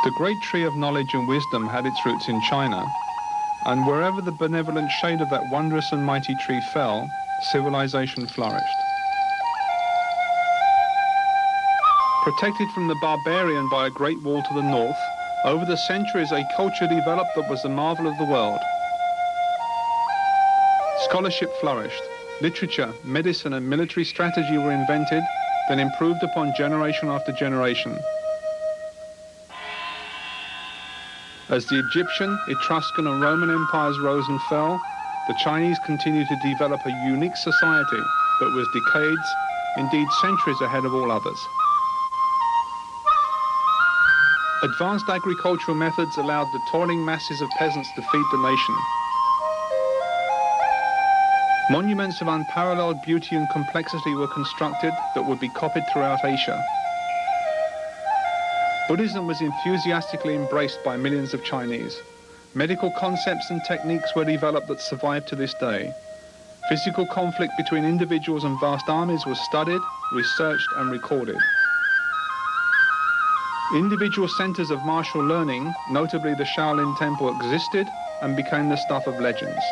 The great tree of knowledge and wisdom had its roots in China, and wherever the benevolent shade of that wondrous and mighty tree fell, civilization flourished. Protected from the barbarian by a great wall to the north, over the centuries a culture developed that was the marvel of the world. Scholarship flourished. Literature, medicine, and military strategy were invented, then improved upon generation after generation. As the Egyptian, Etruscan, and Roman empires rose and fell, the Chinese continued to develop a unique society that was decades, indeed centuries ahead of all others. Advanced agricultural methods allowed the toiling masses of peasants to feed the nation. Monuments of unparalleled beauty and complexity were constructed that would be copied throughout Asia. Buddhism was enthusiastically embraced by millions of Chinese. Medical concepts and techniques were developed that survive to this day. Physical conflict between individuals and vast armies was studied, researched, and recorded. Individual centers of martial learning, notably the Shaolin Temple, existed and became the stuff of legends.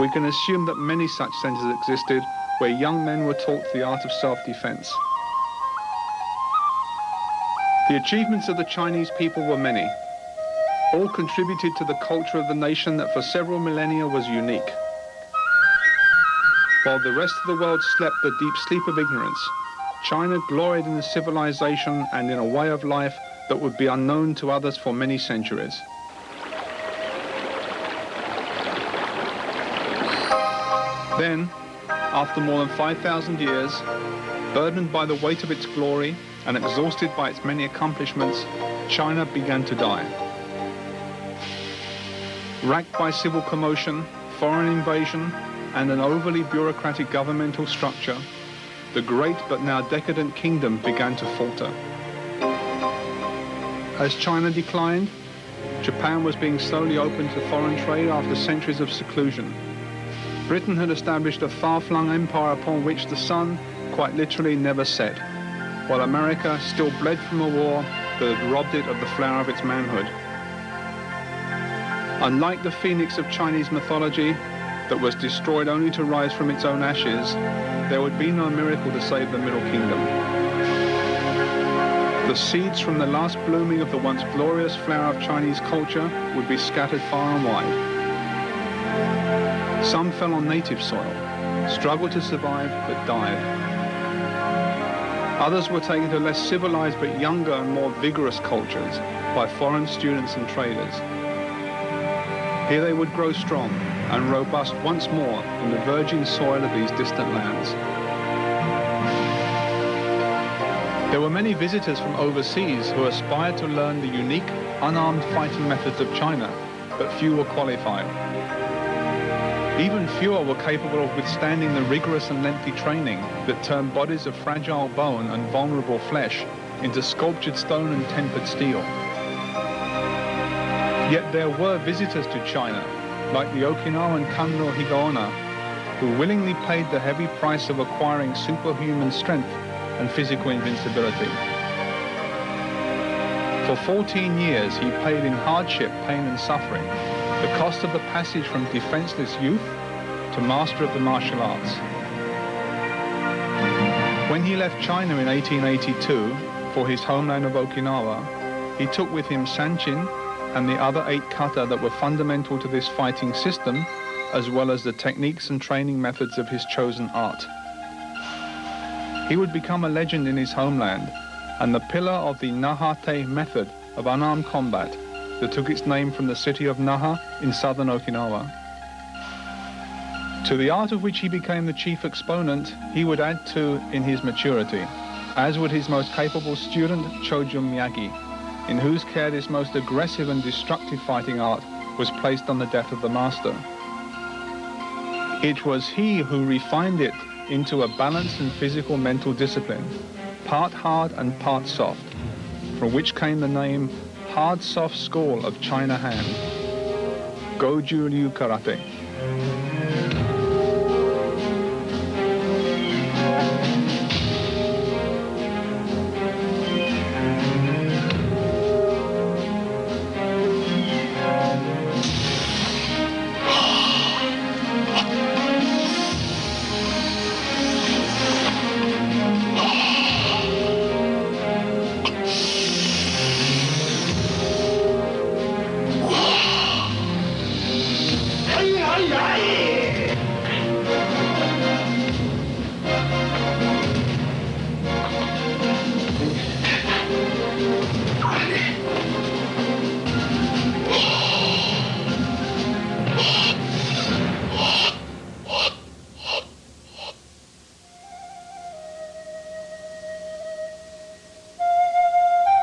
We can assume that many such centers existed where young men were taught the art of self-defense. The achievements of the Chinese people were many. All contributed to the culture of the nation that for several millennia was unique. While the rest of the world slept the deep sleep of ignorance, China gloried in a civilization and in a way of life that would be unknown to others for many centuries. Then, after more than 5,000 years, burdened by the weight of its glory and exhausted by its many accomplishments, China began to die. Racked by civil commotion, foreign invasion, and an overly bureaucratic governmental structure, the great but now decadent kingdom began to falter. As China declined, Japan was being slowly opened to foreign trade after centuries of seclusion. Britain had established a far-flung empire upon which the sun, quite literally, never set, while America still bled from a war that had robbed it of the flower of its manhood. Unlike the phoenix of Chinese mythology, that was destroyed only to rise from its own ashes, there would be no miracle to save the Middle Kingdom. The seeds from the last blooming of the once glorious flower of Chinese culture would be scattered far and wide. Some fell on native soil, struggled to survive, but died. Others were taken to less civilized but younger and more vigorous cultures by foreign students and traders. Here they would grow strong and robust once more in the virgin soil of these distant lands. There were many visitors from overseas who aspired to learn the unique, unarmed fighting methods of China, but few were qualified. Even fewer were capable of withstanding the rigorous and lengthy training that turned bodies of fragile bone and vulnerable flesh into sculptured stone and tempered steel. Yet there were visitors to China, like the Okinawan Goju Ryu Higaona, who willingly paid the heavy price of acquiring superhuman strength and physical invincibility. For 14 years he paid in hardship, pain and suffering the cost of the passage from defenseless youth to master of the martial arts. When he left China in 1882 for his homeland of Okinawa, he took with him Sanchin and the other 8 kata that were fundamental to this fighting system, as well as the techniques and training methods of his chosen art. He would become a legend in his homeland and the pillar of the Nahate method of unarmed combat that took its name from the city of Naha in southern Okinawa. To the art of which he became the chief exponent, he would add to in his maturity, as would his most capable student, Chojun Miyagi, in whose care this most aggressive and destructive fighting art was placed on the death of the master. It was he who refined it into a balanced and physical mental discipline, part hard and part soft, from which came the name Hard Soft School of China Hand, Goju Ryu Karate.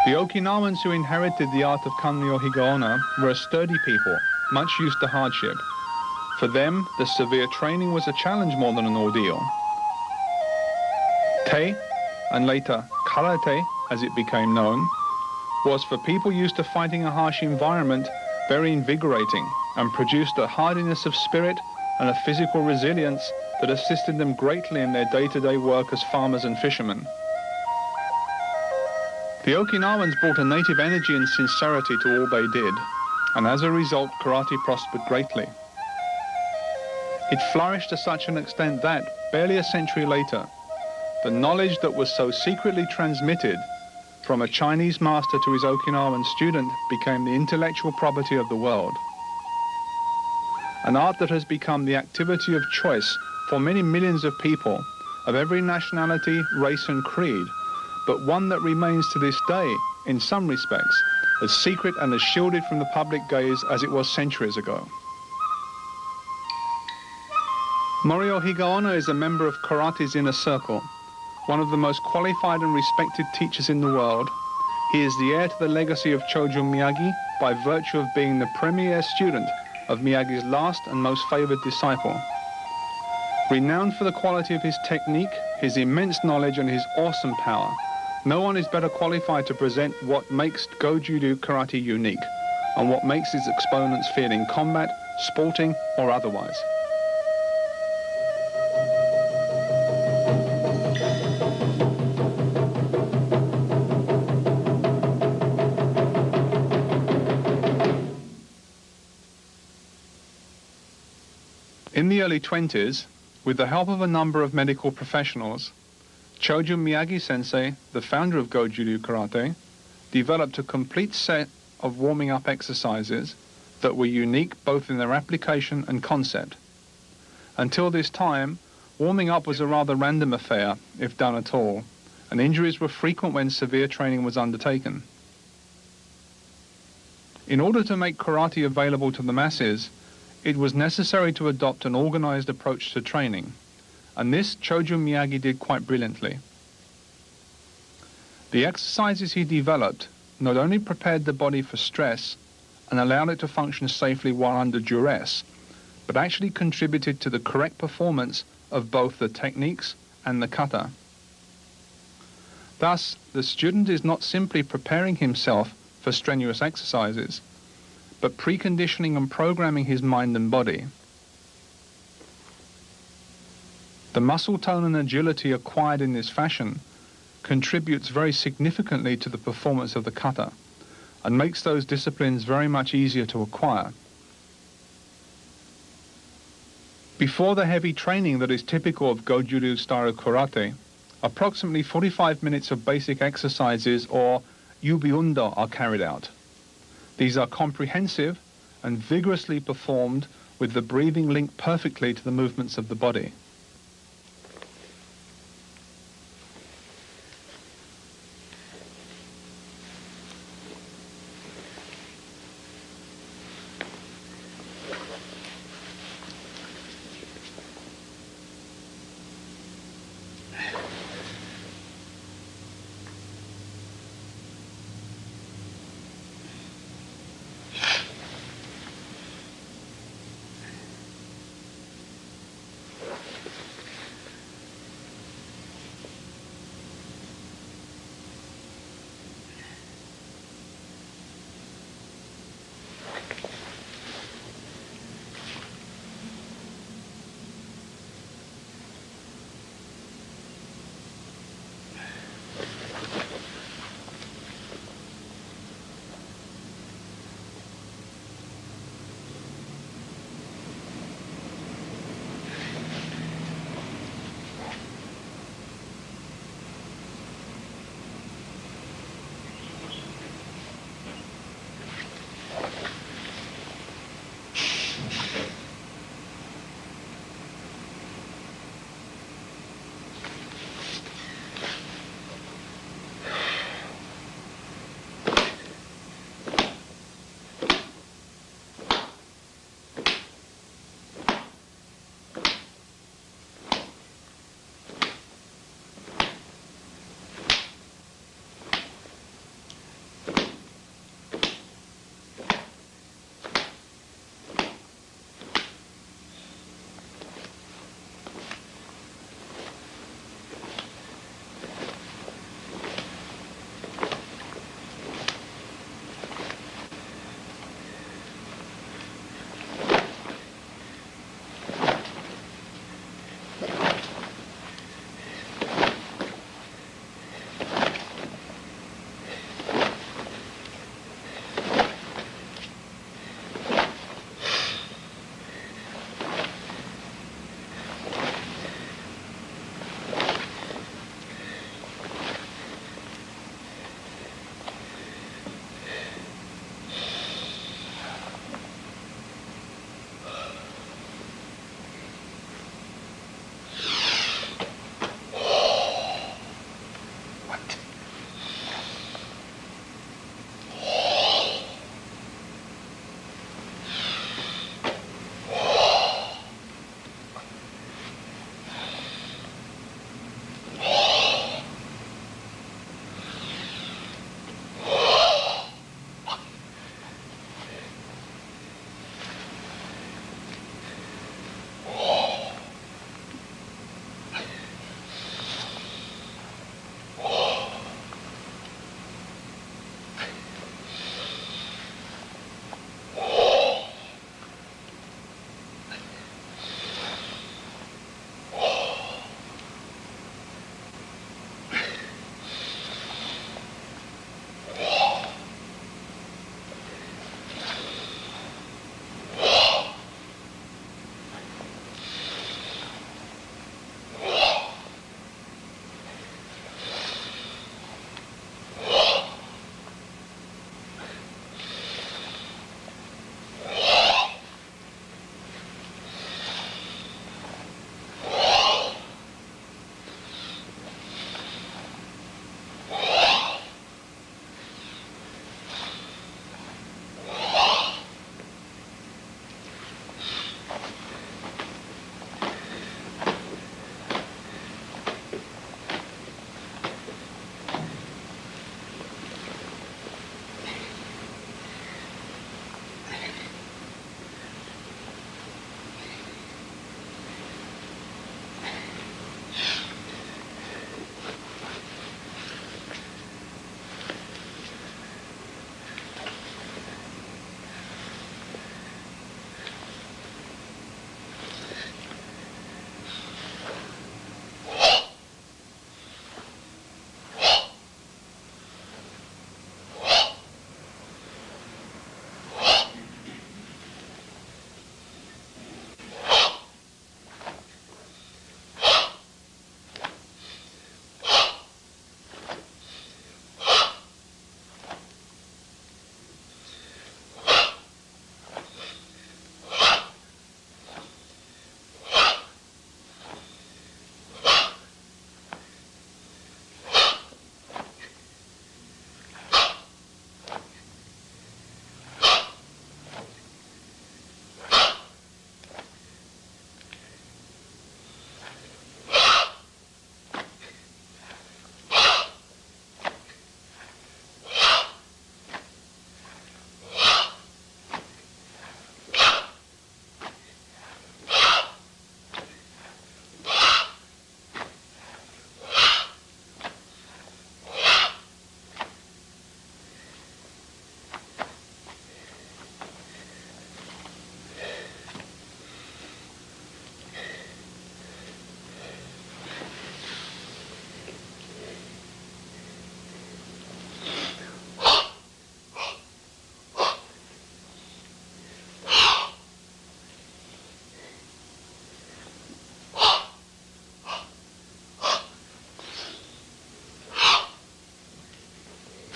The Okinawans who inherited the art of Kanryo Higaona were a sturdy people, much used to hardship. For them, the severe training was a challenge more than an ordeal. Te, and later karate, as it became known, was for people used to fighting a harsh environment very invigorating and produced a hardiness of spirit and a physical resilience that assisted them greatly in their day-to-day work as farmers and fishermen. The Okinawans brought a native energy and sincerity to all they did, and as a result, karate prospered greatly. It flourished to such an extent that, barely a century later, the knowledge that was so secretly transmitted from a Chinese master to his Okinawan student became the intellectual property of the world. An art that has become the activity of choice for many millions of people of every nationality, race and creed, but one that remains to this day, in some respects, as secret and as shielded from the public gaze as it was centuries ago. Morio Higaona is a member of karate's inner circle, one of the most qualified and respected teachers in the world. He is the heir to the legacy of Chojo Miyagi by virtue of being the premier student of Miyagi's last and most favored disciple. Renowned for the quality of his technique, his immense knowledge and his awesome power, no one is better qualified to present what makes Goju Ryu karate unique and what makes its exponents feel in combat, sporting or otherwise. In the early 20s, with the help of a number of medical professionals, Chojo Miyagi-sensei, the founder of Goju Ryu Karate, developed a complete set of warming-up exercises that were unique both in their application and concept. Until this time, warming up was a rather random affair, if done at all, and injuries were frequent when severe training was undertaken. In order to make karate available to the masses, it was necessary to adopt an organized approach to training, and this Chojo Miyagi did quite brilliantly. The exercises he developed not only prepared the body for stress and allowed it to function safely while under duress, but actually contributed to the correct performance of both the techniques and the kata. Thus, the student is not simply preparing himself for strenuous exercises, but preconditioning and programming his mind and body. The muscle tone and agility acquired in this fashion contributes very significantly to the performance of the kata and makes those disciplines very much easier to acquire. Before the heavy training that is typical of Goju Ryu style karate, approximately 45 minutes of basic exercises or yubi undo are carried out. These are comprehensive and vigorously performed with the breathing linked perfectly to the movements of the body.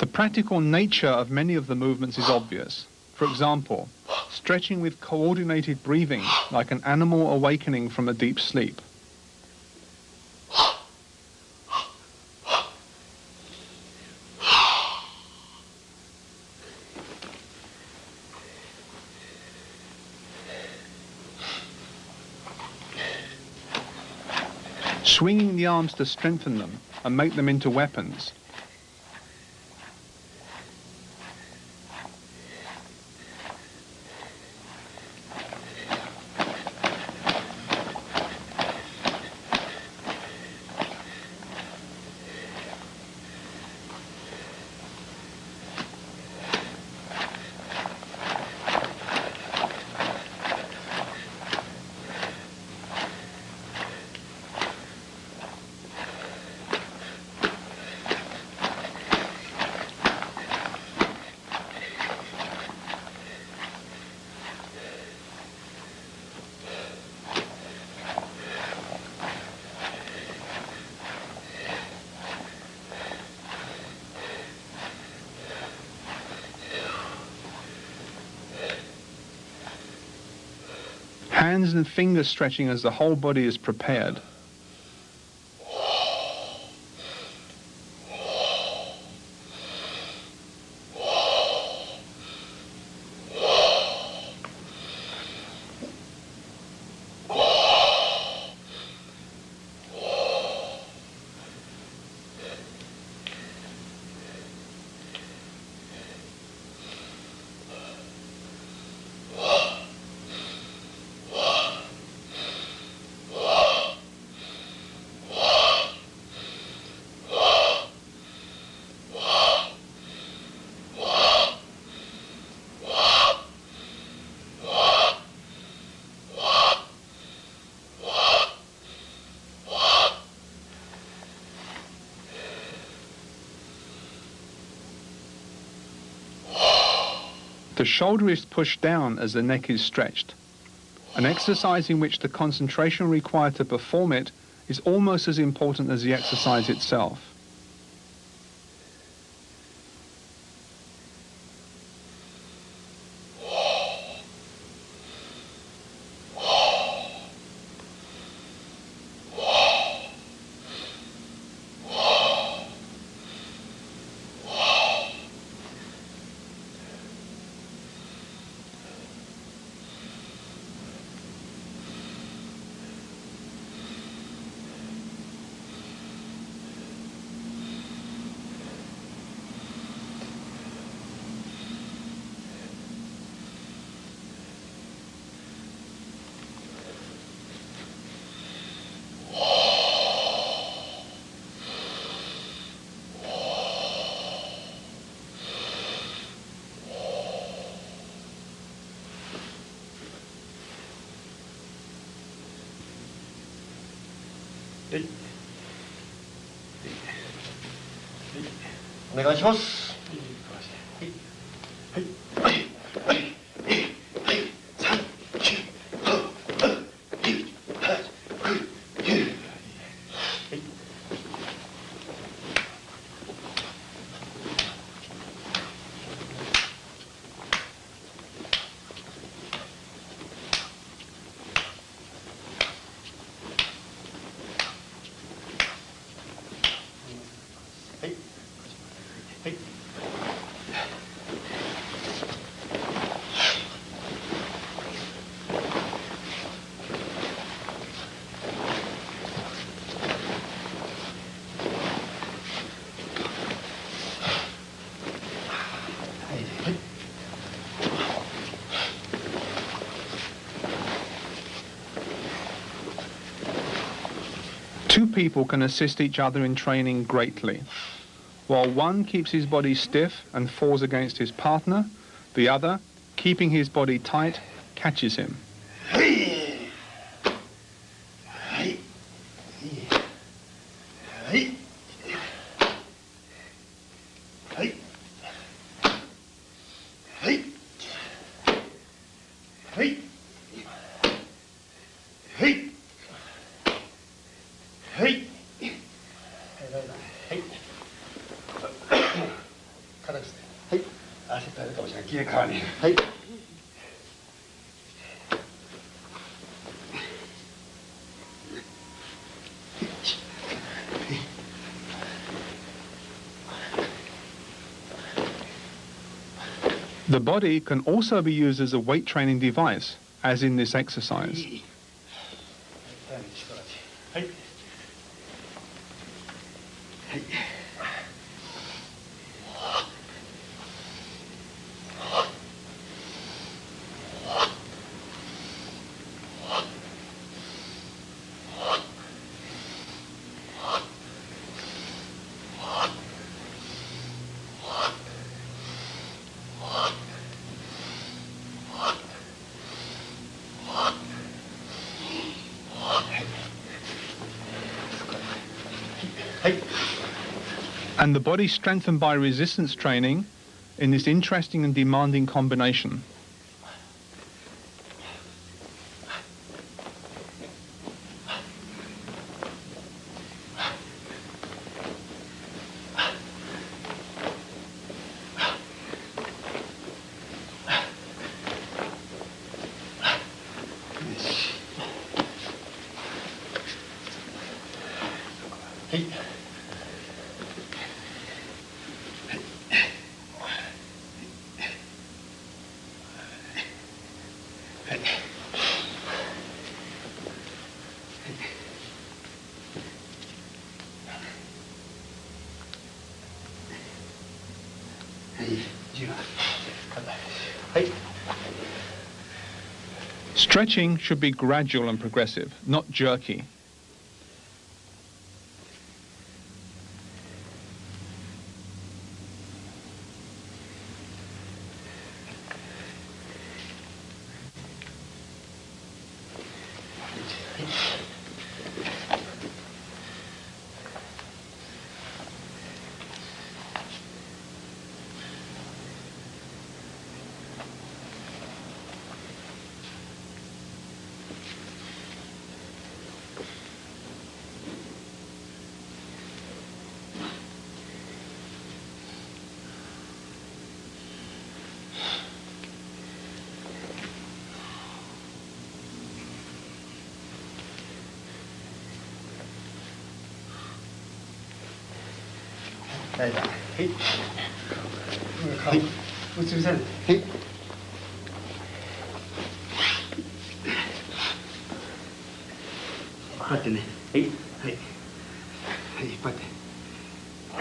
The practical nature of many of the movements is obvious. For example, stretching with coordinated breathing, like an animal awakening from a deep sleep. Swinging the arms to strengthen them and make them into weapons. Hands and finger stretching as the whole body is prepared. The shoulder is pushed down as the neck is stretched, an exercise in which the concentration required to perform it is almost as important as the exercise itself. Two people can assist each other in training greatly. While one keeps his body stiff and falls against his partner, the other, keeping his body tight, catches him. 入れ替わり。はい。The body can also be used as a weight training device, as in this exercise. And the body strengthened by resistance training in this interesting and demanding combination. Stretching should be gradual and progressive, not jerky.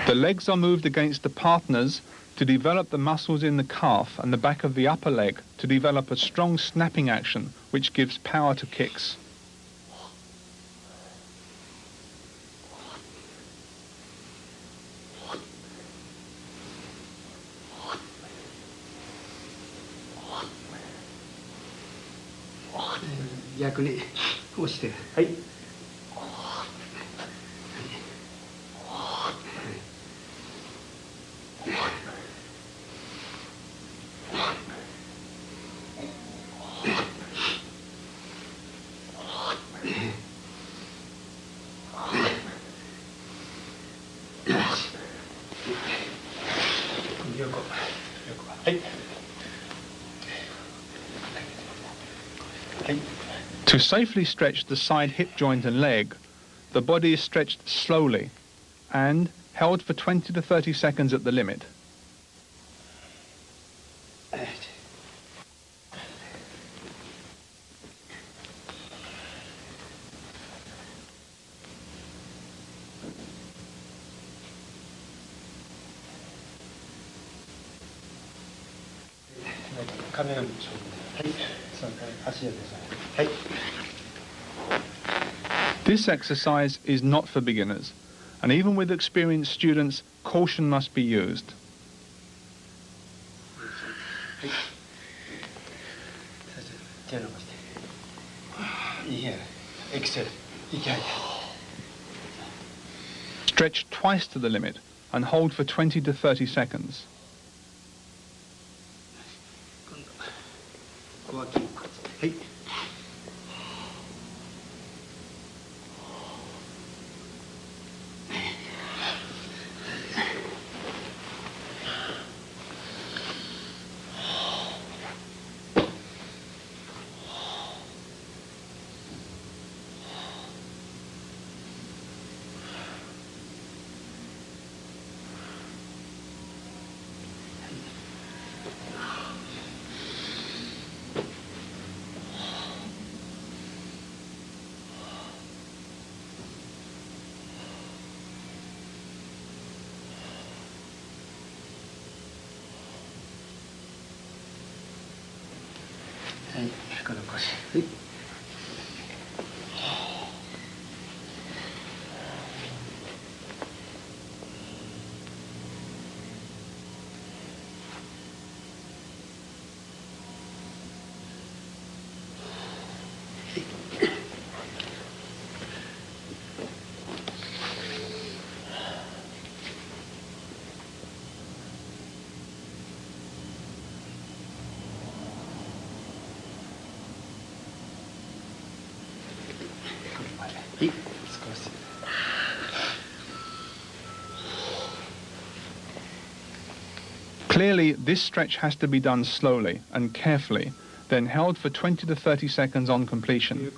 The legs are moved against the partners to develop the muscles in the calf and the back of the upper leg to develop a strong snapping action which gives power to kicks. To safely stretch the side hip joint and leg, the body is stretched slowly and held for 20 to 30 seconds at the limit. This exercise is not for beginners, and even with experienced students, caution must be used. Stretch twice to the limit and hold for 20 to 30 seconds. い。Clearly, this stretch has to be done slowly and carefully, then held for 20 to 30 seconds on completion.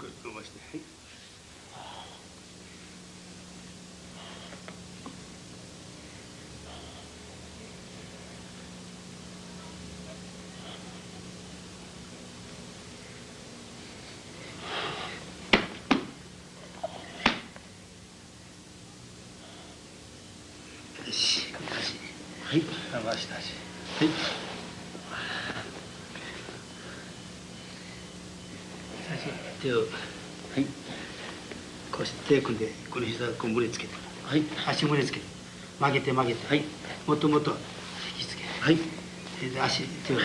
手を、はい、こうして手組んでこの膝こう胸つけて、はい、足胸つけて曲げて曲げて、はい、もっともっと引きつけ、はい、で足手を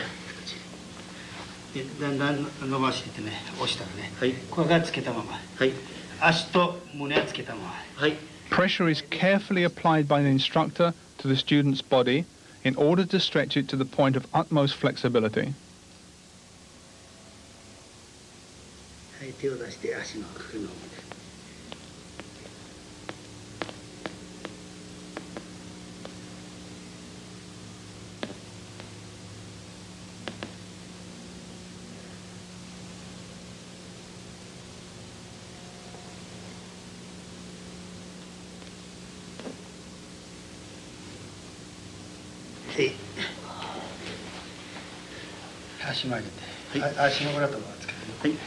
でだんだん伸ばしていってね押したらね、はい、ここがつけたまま、はい、足と胸はつけたまま、はい。Pressure is carefully applied by the instructor to the student's body in order to stretch it to the point of utmost flexibility. はい、手を出して足の角の足曲げて、はい、足の裏とかつけて、はい。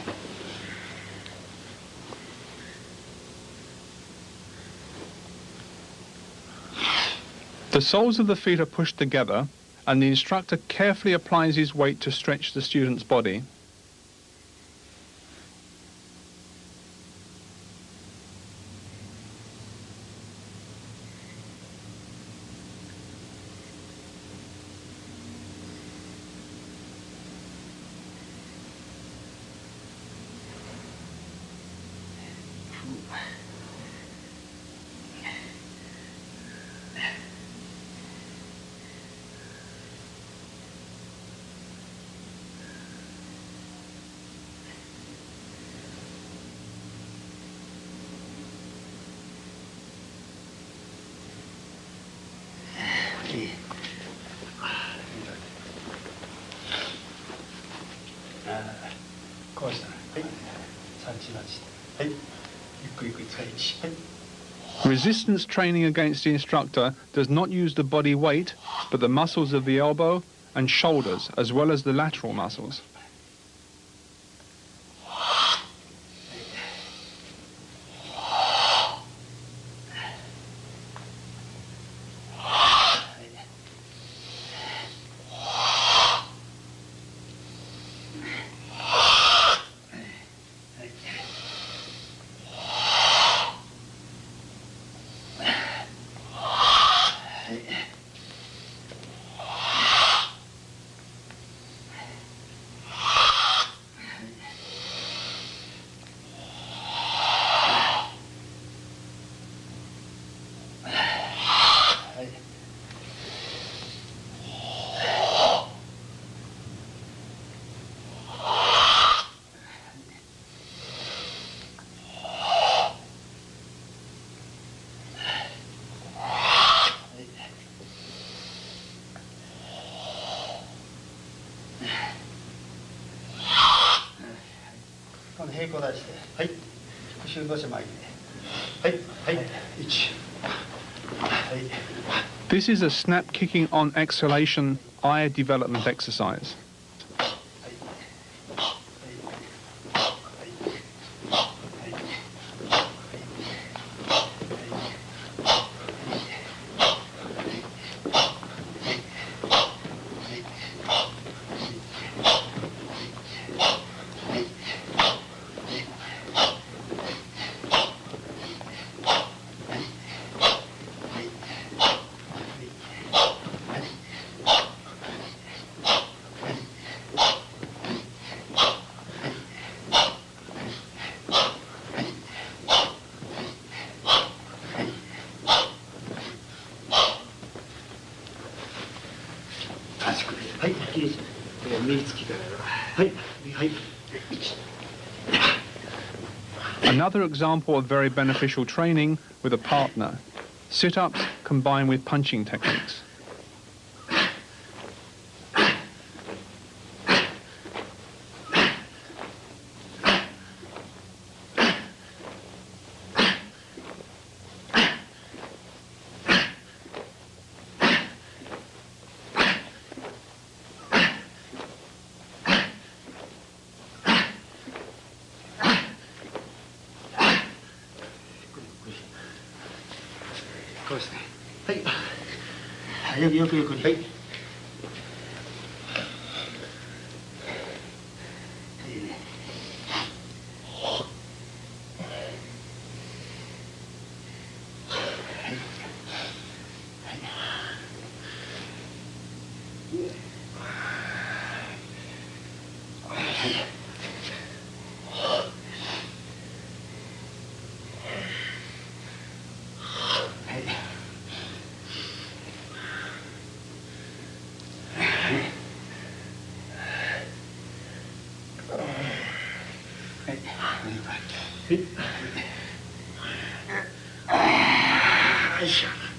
The soles of the feet are pushed together, and the instructor carefully applies his weight to stretch the student's body. Resistance training against the instructor does not use the body weight, but the muscles of the elbow and shoulders, as well as the lateral muscles. This is a snap kicking on exhalation eye development exercise. はい、右突きから。はい、はい。Another example of very beneficial training with a partner. Sit-ups combined with punching techniques.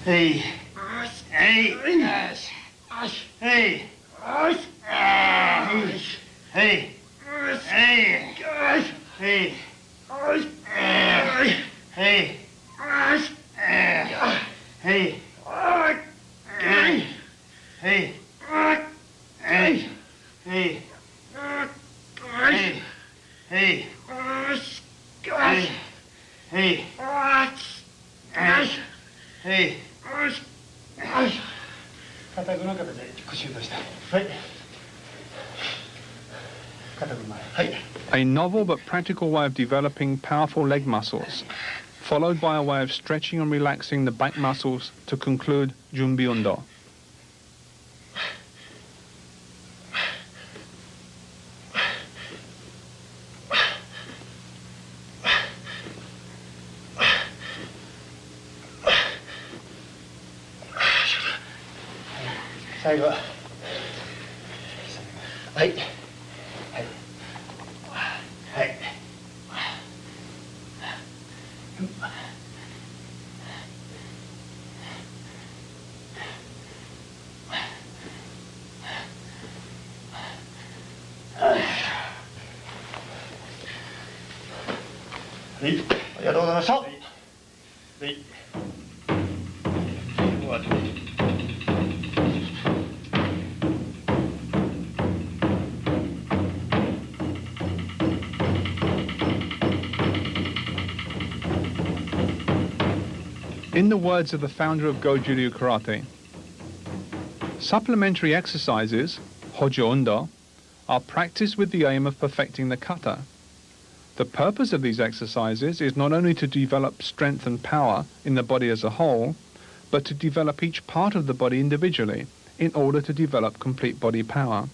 Hey. Hey. Hey. Hey. Hey. Hey. Hey. Hey. A novel but practical way of developing powerful leg muscles, followed by a way of stretching and relaxing the back muscles to conclude junbi undo. In the words of the founder of Goju Ryu Karate, supplementary exercises, hojo undo, are practiced with the aim of perfecting the kata. The purpose of these exercises is not only to develop strength and power in the body as a whole, but to develop each part of the body individually in order to develop complete body power.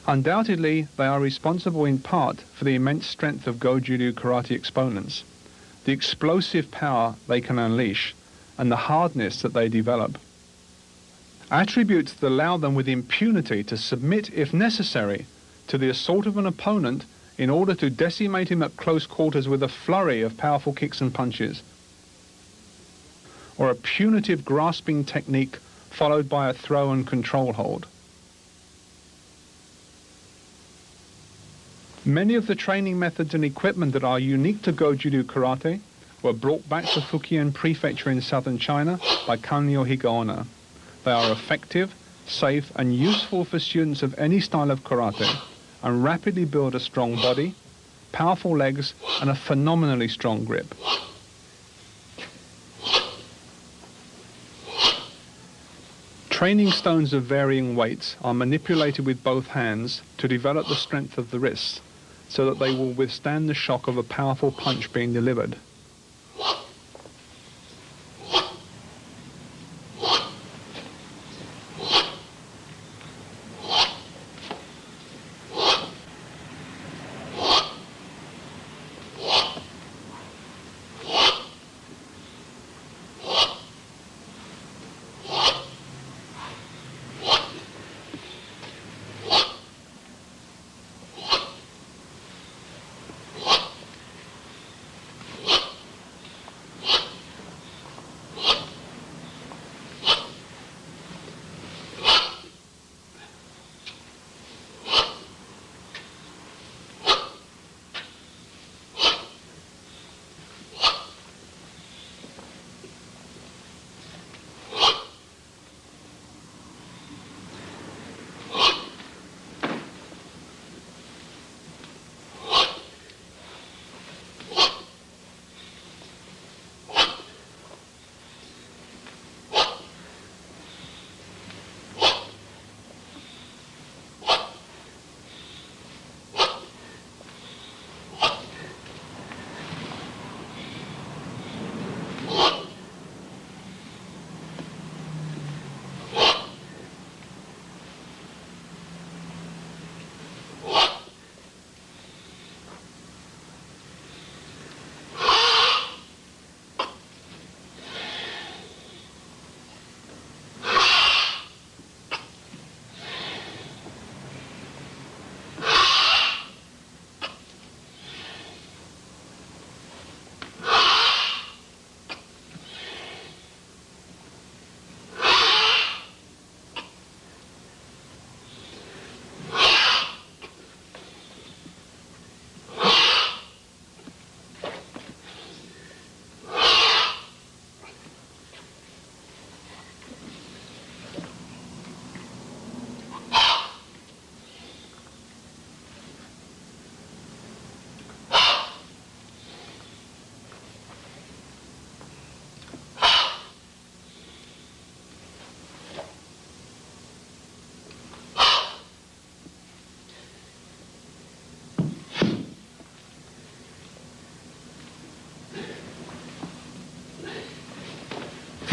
Undoubtedly, they are responsible in part for the immense strength of Goju Ryu Karate exponents, the explosive power they can unleash, and the hardness that they develop. Attributes that allow them with impunity to submit, if necessary, to the assault of an opponent in order to decimate him at close quarters with a flurry of powerful kicks and punches, or a punitive grasping technique followed by a throw and control hold. Many of the training methods and equipment that are unique to Goju Ryu Karate were brought back to Fujian Prefecture in southern China by Goju Ryu Higaona. They are effective, safe, and useful for students of any style of karate, and rapidly build a strong body, powerful legs, and a phenomenally strong grip. Training stones of varying weights are manipulated with both hands to develop the strength of the wrists, so that they will withstand the shock of a powerful punch being delivered.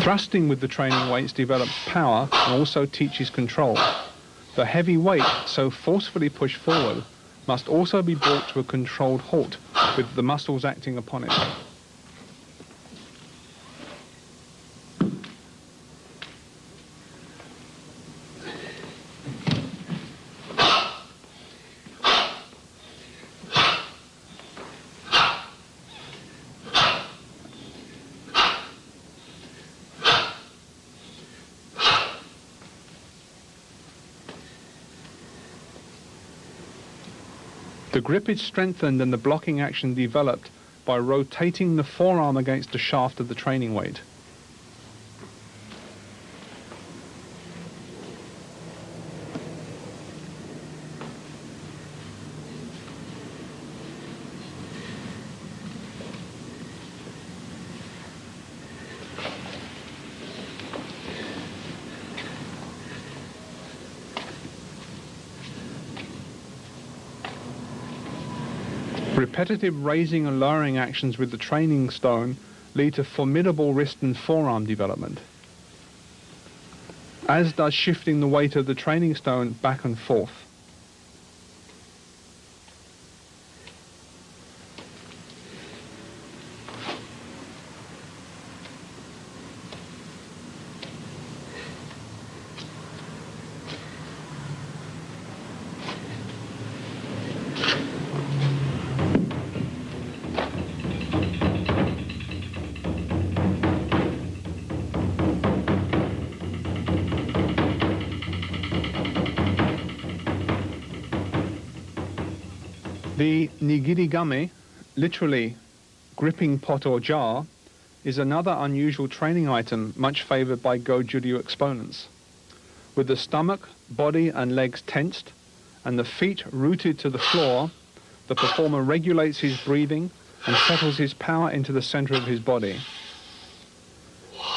Thrusting with the training weights develops power and also teaches control. The heavy weight, so forcefully pushed forward, must also be brought to a controlled halt with the muscles acting upon it. The grip is strengthened and the blocking action developed by rotating the forearm against the shaft of the training weight. Repetitive raising and lowering actions with the training stone lead to formidable wrist and forearm development, as does shifting the weight of the training stone back and forth. The nigirigame, literally gripping pot or jar, is another unusual training item much favored by Goju Ryu exponents. With the stomach, body and legs tensed and the feet rooted to the floor, the performer regulates his breathing and settles his power into the center of his body.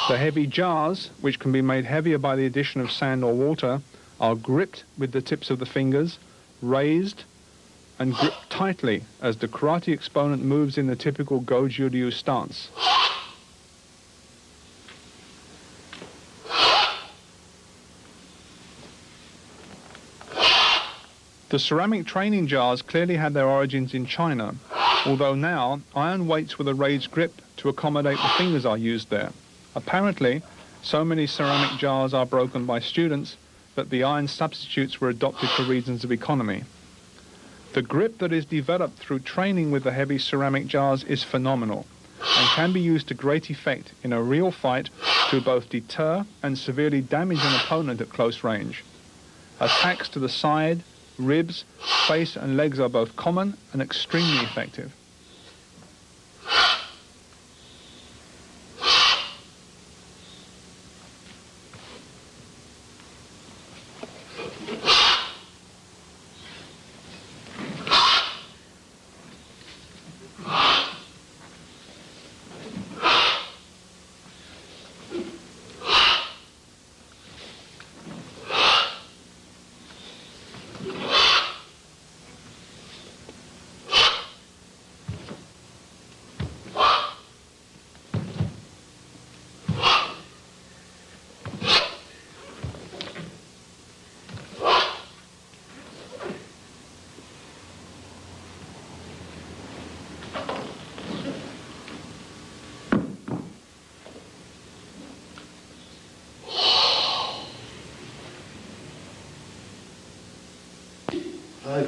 The heavy jars, which can be made heavier by the addition of sand or water, are gripped with the tips of the fingers, raised and gripped tightly as the karate exponent moves in the typical Goju Ryu stance. The ceramic training jars clearly had their origins in China, although now iron weights with a raised grip to accommodate the fingers are used there. Apparently, so many ceramic jars are broken by students that the iron substitutes were adopted for reasons of economy. The grip that is developed through training with the heavy ceramic jars is phenomenal and can be used to great effect in a real fight to both deter and severely damage an opponent at close range. Attacks to the side, ribs, face and legs are both common and extremely effective.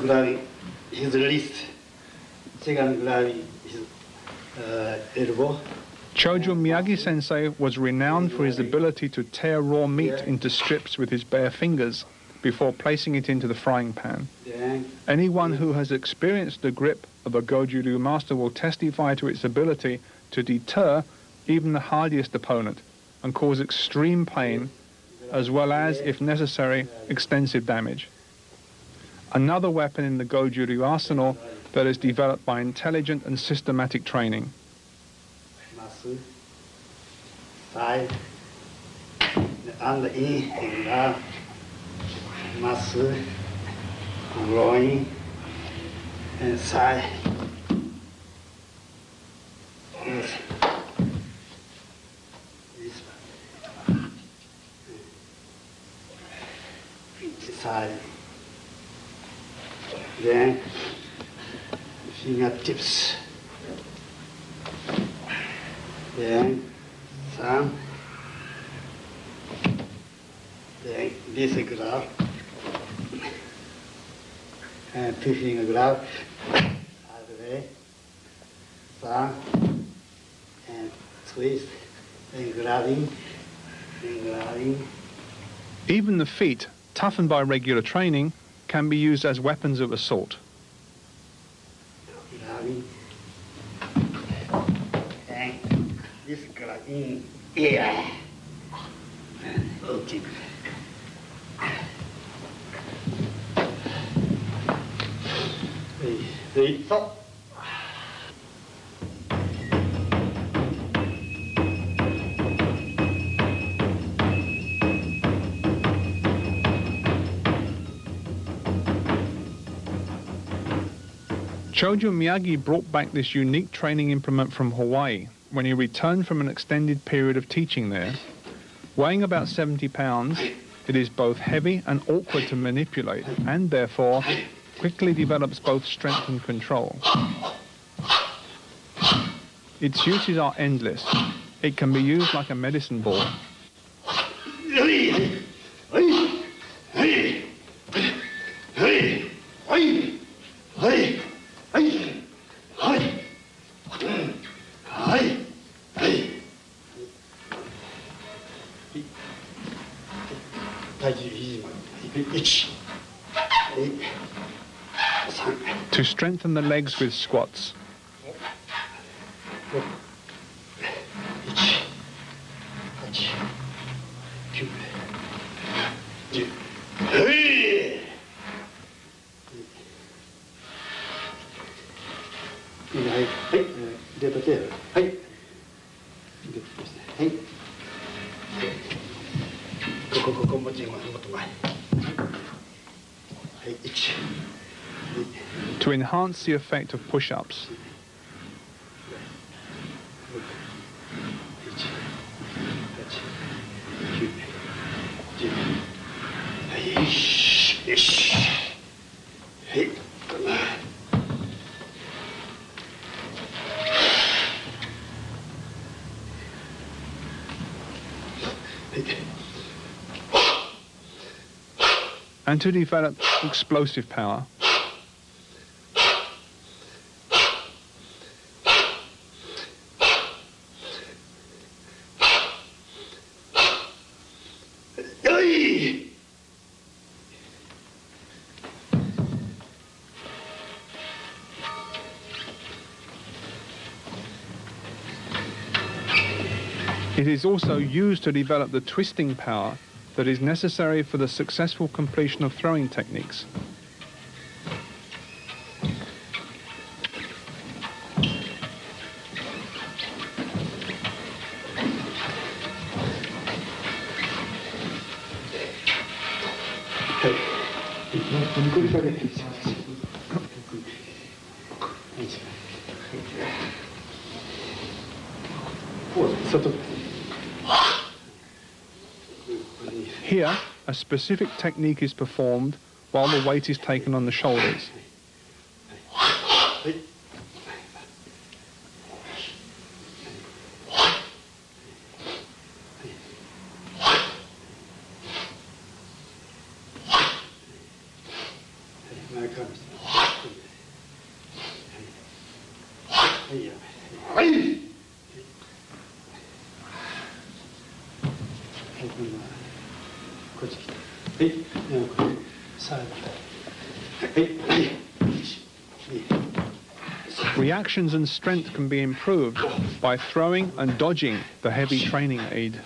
Grabbing his wrist, second grabbing his elbow. Chojo Miyagi-sensei was renowned for his ability to tear raw meat into strips with his bare fingers before placing it into the frying pan. Anyone who has experienced the grip of a Goju Ryu master will testify to its ability to deter even the hardiest opponent and cause extreme pain, as well as, if necessary, extensive damage. Another weapon in the Goju Ryu arsenal that is developed by intelligent and systematic training. Side and in and out, muscle, groin, and side. Yes. side. Then fingertips. Then thumb. Then this glove. And 2-finger glove. Other way. Thumb. And twist. Then grabbing. Then grabbing. Even the feet, toughened by regular training, can be used as weapons of assault. Grabbing. And this grabbing air. Okay. Stop. Goju Miyagi brought back this unique training implement from Hawaii when he returned from an extended period of teaching there. Weighing about 70 pounds, it is both heavy and awkward to manipulate, and therefore quickly develops both strength and control. Its uses are endless. It can be used like a medicine ball. To strengthen the legs with squats. To enhance the effect of push-ups. And to develop explosive power. It is also used to develop the twisting power that is necessary for the successful completion of throwing techniques. Here, a specific technique is performed while the weight is taken on the shoulders. Reactions and strength can be improved by throwing and dodging the heavy training aid.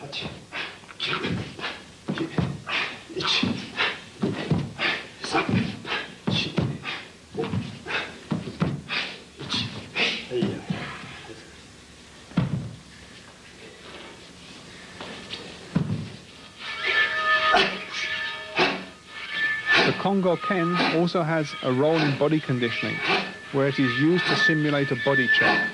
The Kongo Ken also has a role in body conditioning, where it is used to simulate a body check.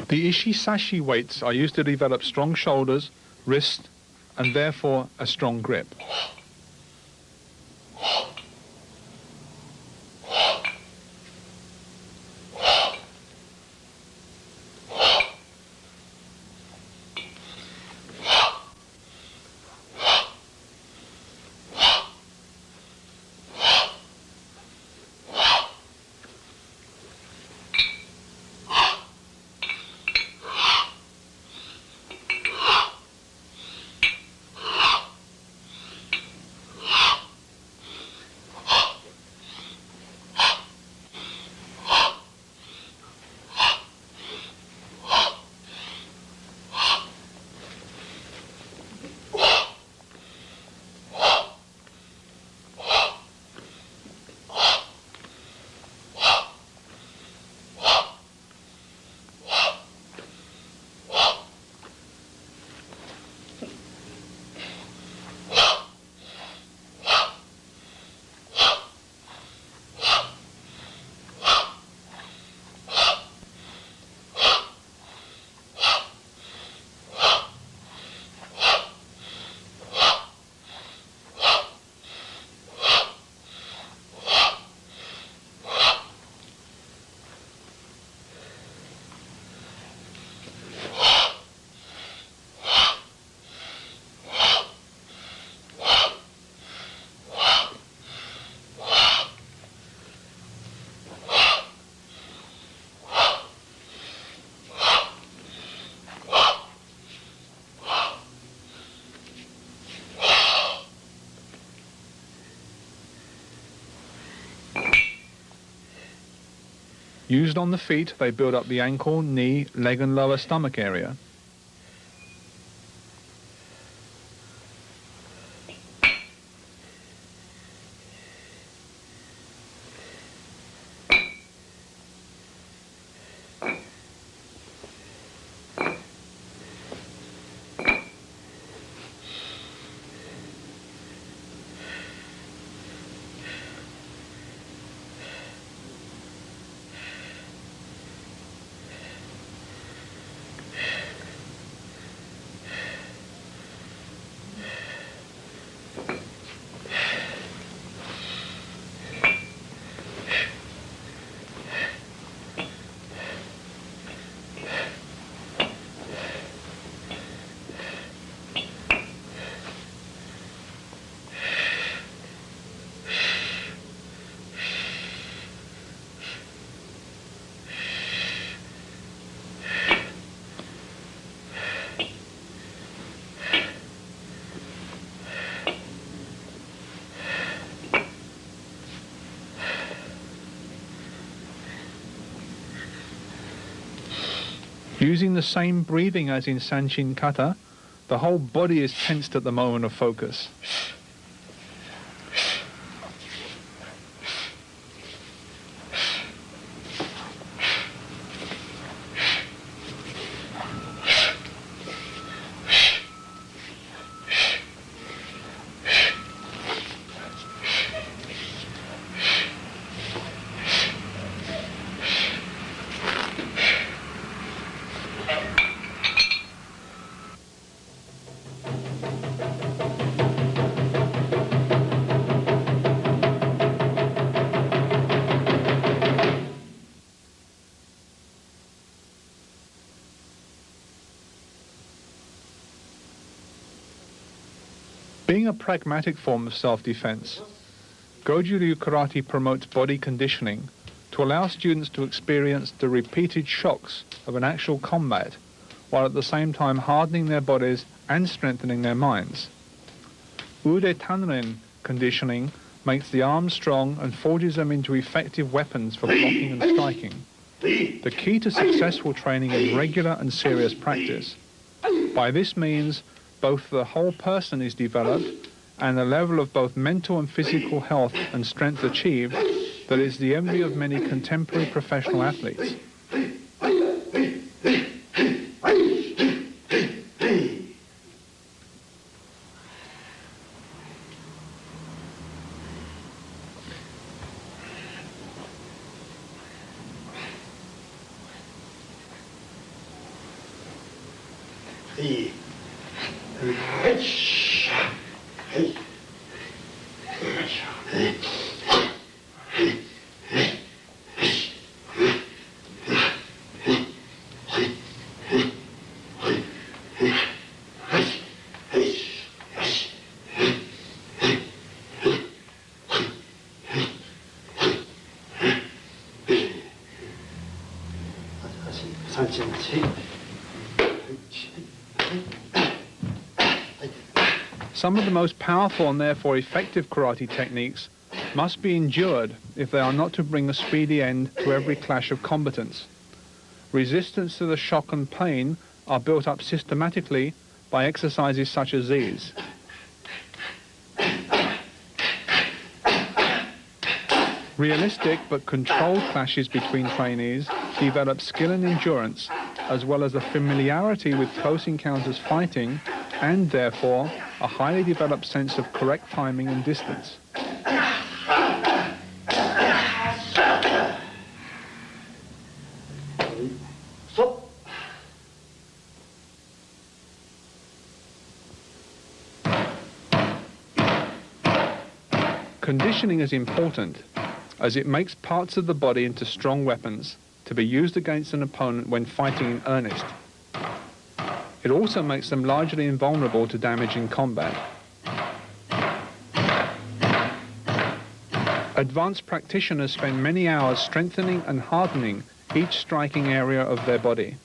The ishi-sashi weights are used to develop strong shoulders, wrist, and therefore a strong grip. Used on the feet, they build up the ankle, knee, leg and lower stomach area. Using the same breathing as in Sanchin Kata, the whole body is tensed at the moment of focus. Being a pragmatic form of self-defense, Goju Ryu Karate promotes body conditioning to allow students to experience the repeated shocks of an actual combat, while at the same time hardening their bodies and strengthening their minds. Ude Tanren conditioning makes the arms strong and forges them into effective weapons for blocking and striking. The key to successful training is regular and serious practice. By this means, both the whole person is developed and a level of both mental and physical health and strength achieved that is the envy of many contemporary professional athletes. Some of the most powerful and therefore effective karate techniques must be endured if they are not to bring a speedy end to every clash of combatants. Resistance to the shock and pain are built up systematically by exercises such as these. Realistic but controlled clashes between trainees develop skill and endurance, as well as a familiarity with close encounters fighting, and therefore a highly developed sense of correct timing and distance. Conditioning is important, as it makes parts of the body into strong weapons to be used against an opponent when fighting in earnest. It also makes them largely invulnerable to damage in combat. Advanced practitioners spend many hours strengthening and hardening each striking area of their body.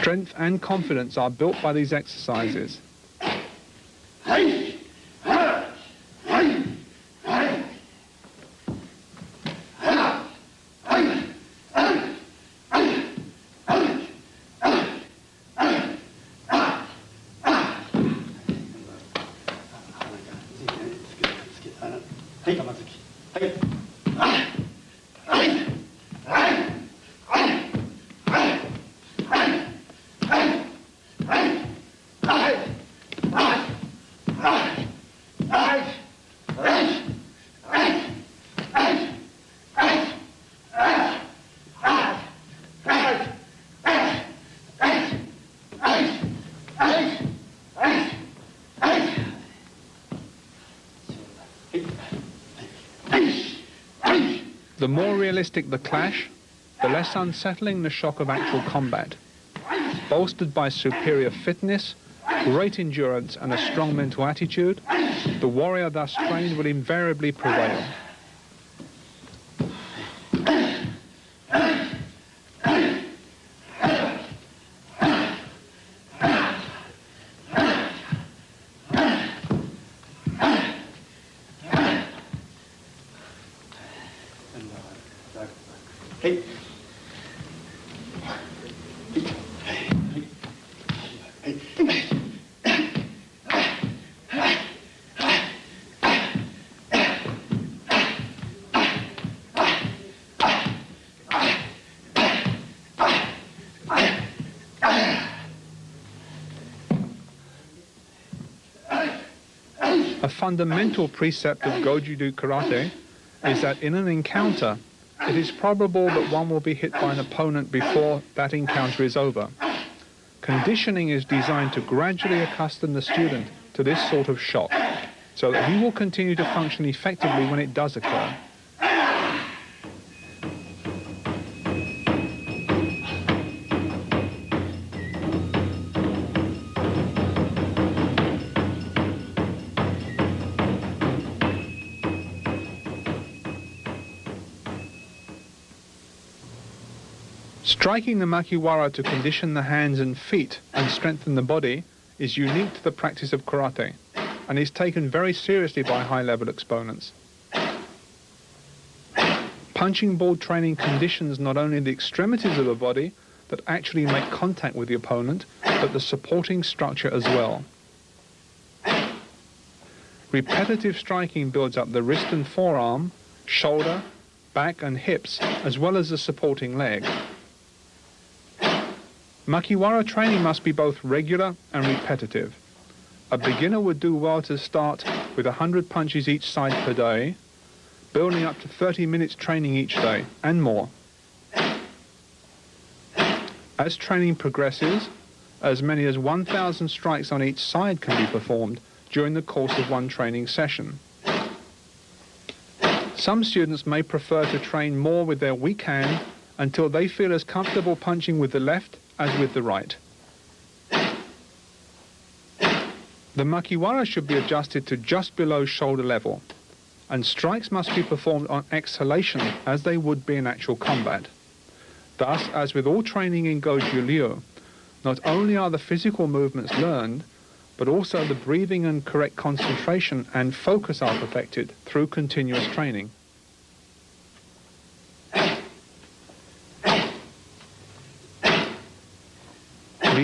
Strength and confidence are built by these exercises. The more realistic the clash, the less unsettling the shock of actual combat. Bolstered by superior fitness, great endurance and a strong mental attitude, the warrior thus trained will invariably prevail. A fundamental precept of Goju Ryu Karate is that in an encounter, it is probable that one will be hit by an opponent before that encounter is over. Conditioning is designed to gradually accustom the student to this sort of shock, so that he will continue to function effectively when it does occur. Striking the makiwara to condition the hands and feet and strengthen the body is unique to the practice of karate and is taken very seriously by high-level exponents. Punching ball training conditions not only the extremities of the body that actually make contact with the opponent, but the supporting structure as well. Repetitive striking builds up the wrist and forearm, shoulder, back and hips, as well as the supporting leg. Makiwara training must be both regular and repetitive. A beginner would do well to start with 100 punches each side per day, building up to 30 minutes training each day, and more. As training progresses, as many as 1,000 strikes on each side can be performed during the course of one training session. Some students may prefer to train more with their weak hand until they feel as comfortable punching with the left as with the right. The makiwara should be adjusted to just below shoulder level, and strikes must be performed on exhalation as they would be in actual combat. Thus, as with all training in Goju Ryu, not only are the physical movements learned, but also the breathing and correct concentration and focus are perfected through continuous training.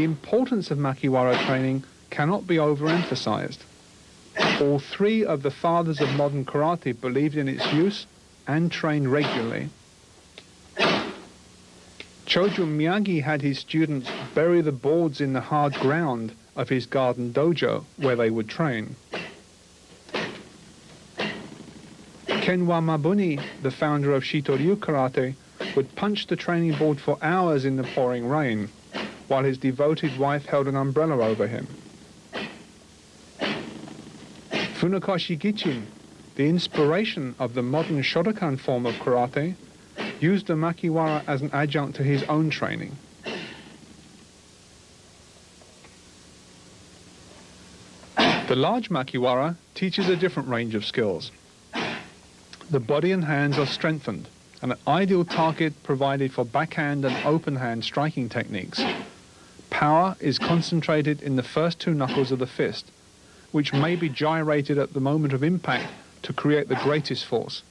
The importance of makiwara training cannot be overemphasized. All three of the fathers of modern karate believed in its use and trained regularly. Choju Miyagi had his students bury the boards in the hard ground of his garden dojo where they would train. Kenwa Mabuni, the founder of Shito-ryu karate, would punch the training board for hours in the pouring rain, while his devoted wife held an umbrella over him. Funakoshi Gichin, the inspiration of the modern Shotokan form of karate, used the makiwara as an adjunct to his own training. The large makiwara teaches a different range of skills. The body and hands are strengthened, and an ideal target provided for backhand and open hand striking techniques. Power is concentrated in the first two knuckles of the fist, which may be gyrated at the moment of impact to create the greatest force.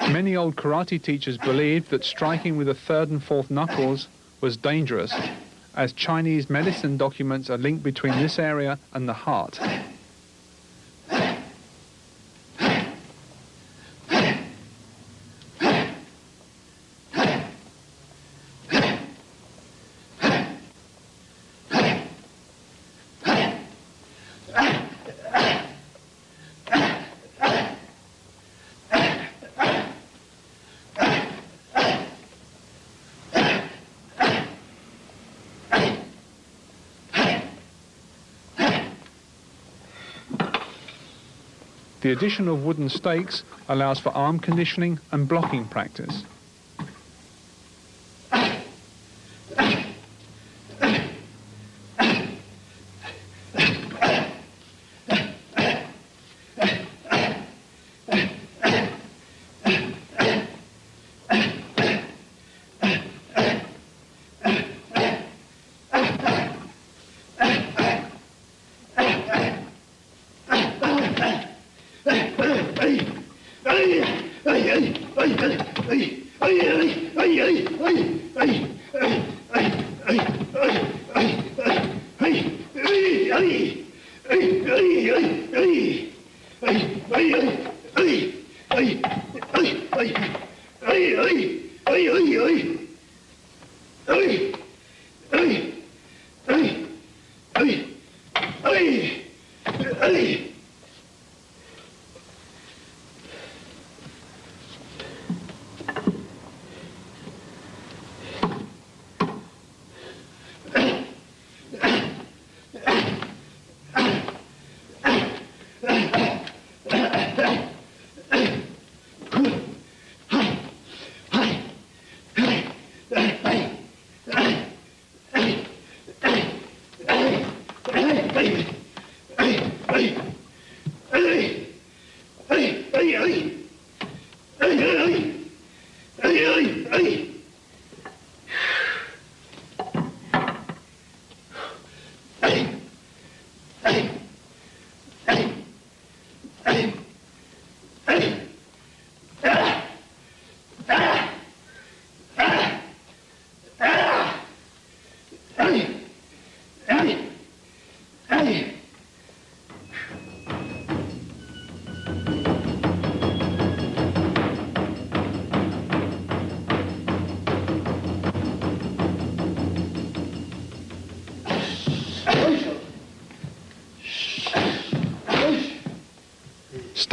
Many old karate teachers believed that striking with the third and fourth knuckles was dangerous, as Chinese medicine documents a link between this area and the heart. The addition of wooden stakes allows for arm conditioning and blocking practice.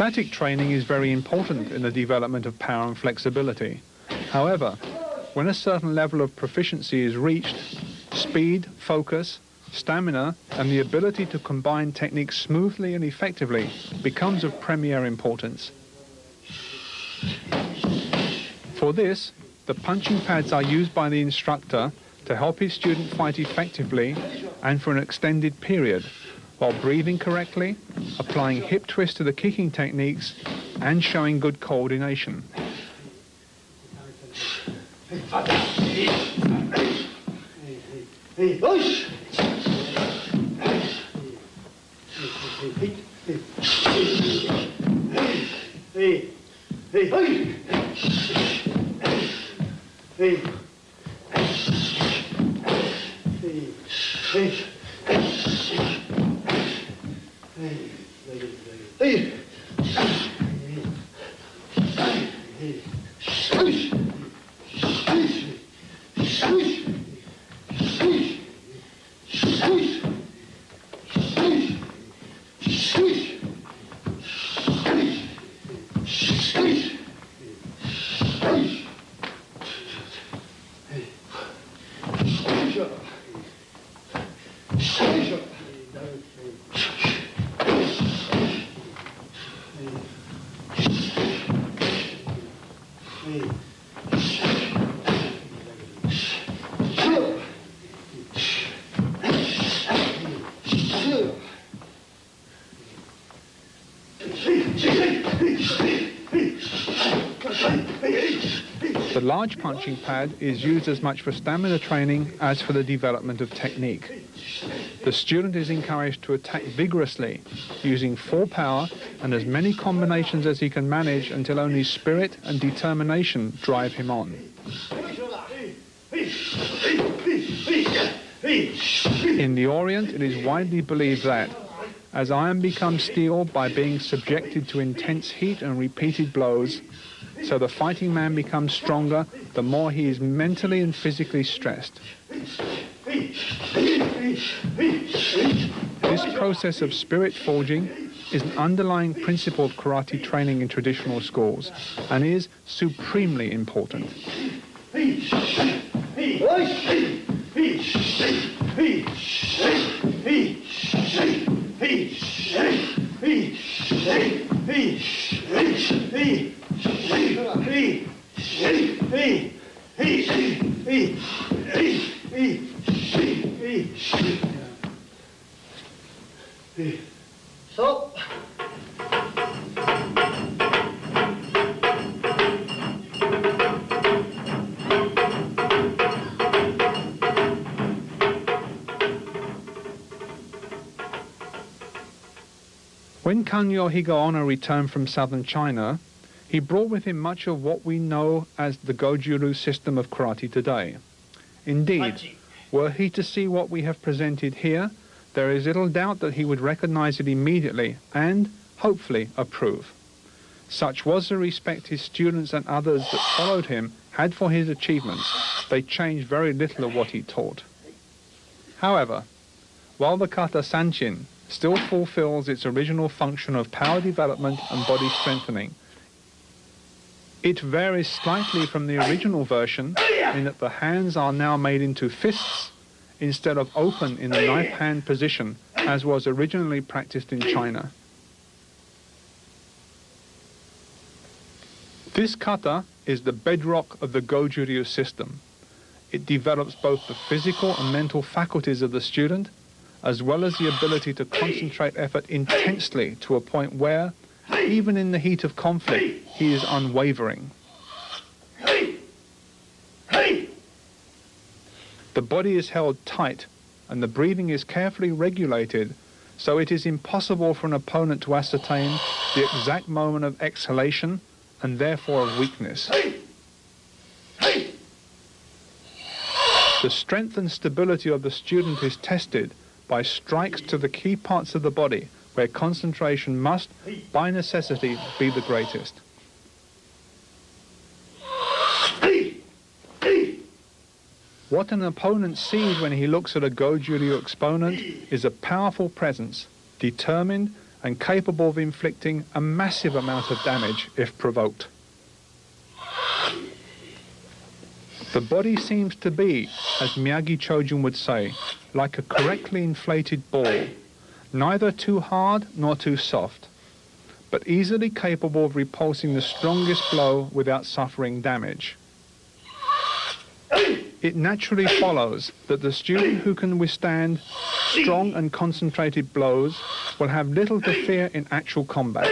Static training is very important in the development of power and flexibility. However, when a certain level of proficiency is reached, speed, focus, stamina, and the ability to combine techniques smoothly and effectively becomes of premier importance. For this, the punching pads are used by the instructor to help his student fight effectively and for an extended period, while breathing correctly, applying hip twist to the kicking techniques, and showing good coordination. The large punching pad is used as much for stamina training as for the development of technique. The student is encouraged to attack vigorously, using full power and as many combinations as he can manage until only spirit and determination drive him on. In the Orient, it is widely believed that, as iron becomes steel by being subjected to intense heat and repeated blows, so the fighting man becomes stronger the more he is mentally and physically stressed. This process of spirit forging is an underlying principle of karate training in traditional schools and is supremely important. So, when Goju Ryu Higaona returned from southern China, he brought with him much of what we know as the Goju Ryu system of karate today. Indeed, were he to see what we have presented here, there is little doubt that he would recognize it immediately and, hopefully, approve. Such was the respect his students and others that followed him had for his achievements. They changed very little of what he taught. However, while the kata sanchin still fulfills its original function of power development and body strengthening, it varies slightly from the original version in that the hands are now made into fists instead of open in the knife hand position as was originally practiced in China. This kata is the bedrock of the Goju Ryu system. It develops both the physical and mental faculties of the student, as well as the ability to concentrate effort intensely to a point where, even in the heat of conflict, he is unwavering. The body is held tight and the breathing is carefully regulated, so it is impossible for an opponent to ascertain the exact moment of exhalation and therefore of weakness. The strength and stability of the student is tested by strikes to the key parts of the body where concentration must, by necessity, be the greatest. What an opponent sees when he looks at a Goju Ryu exponent is a powerful presence, determined and capable of inflicting a massive amount of damage if provoked. The body seems to be, as Miyagi Chojun would say, like a correctly inflated ball, neither too hard nor too soft, but easily capable of repulsing the strongest blow without suffering damage. It naturally follows that the student who can withstand strong and concentrated blows will have little to fear in actual combat.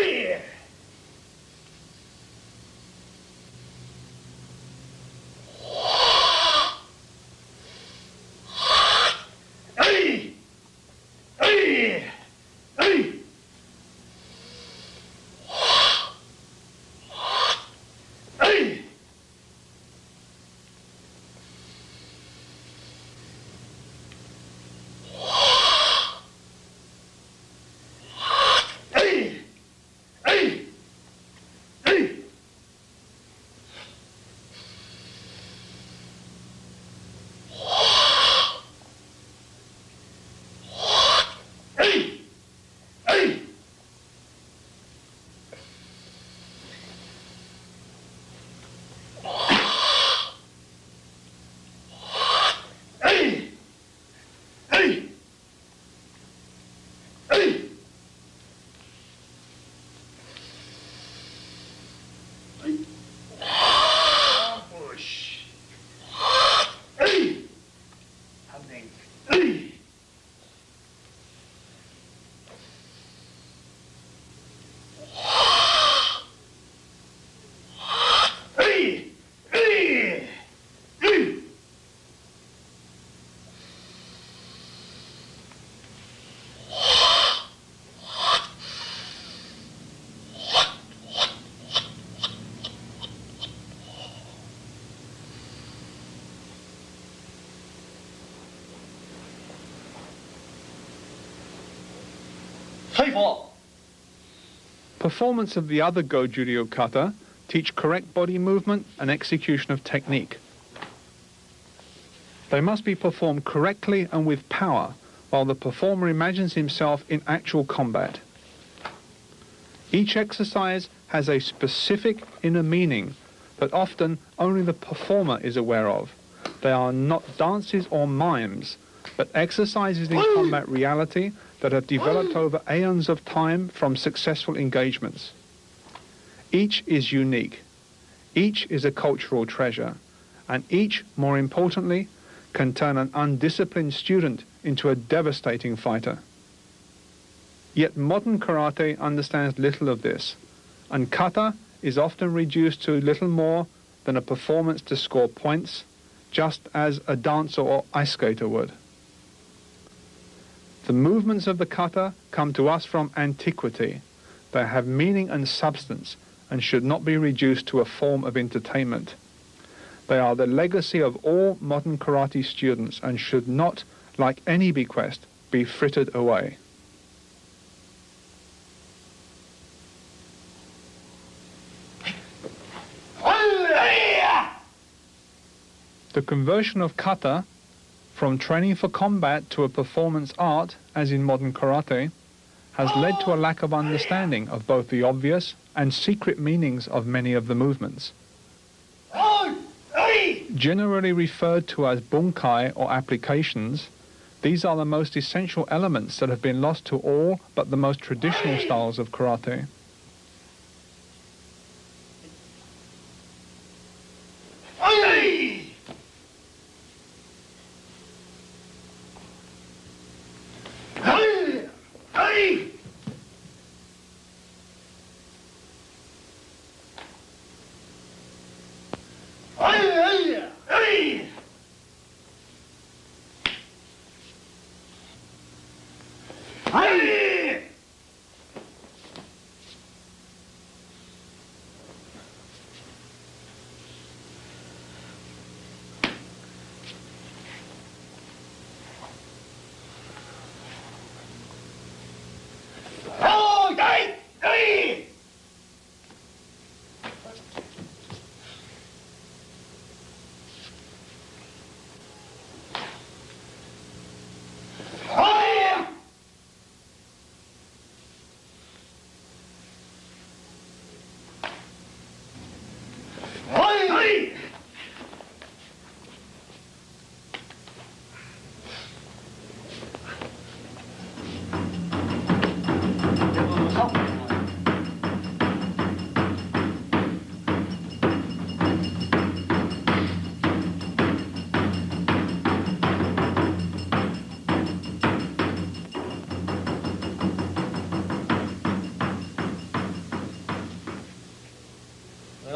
Performance of the other Goju Ryu kata teach correct body movement and execution of technique. They must be performed correctly and with power, while the performer imagines himself in actual combat. Each exercise has a specific inner meaning that often only the performer is aware of. They are not dances or mimes, but exercises in combat reality that have developed over aeons of time from successful engagements. Each is unique. Each is a cultural treasure. And each, more importantly, can turn an undisciplined student into a devastating fighter. Yet modern karate understands little of this, and kata is often reduced to little more than a performance to score points, just as a dancer or ice skater would. The movements of the kata come to us from antiquity. They have meaning and substance and should not be reduced to a form of entertainment. They are the legacy of all modern karate students and should not, like any bequest, be frittered away. The conversion of kata from training for combat to a performance art, as in modern karate, has led to a lack of understanding of both the obvious and secret meanings of many of the movements. Generally referred to as bunkai or applications, these are the most essential elements that have been lost to all but the most traditional styles of karate.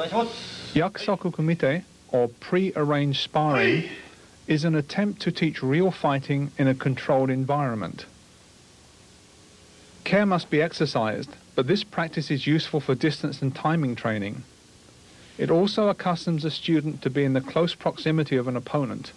Yakusoku kumite, or pre-arranged sparring, is an attempt to teach real fighting in a controlled environment. Care must be exercised, but this practice is useful for distance and timing training. It also accustoms a student to be in the close proximity of an opponent.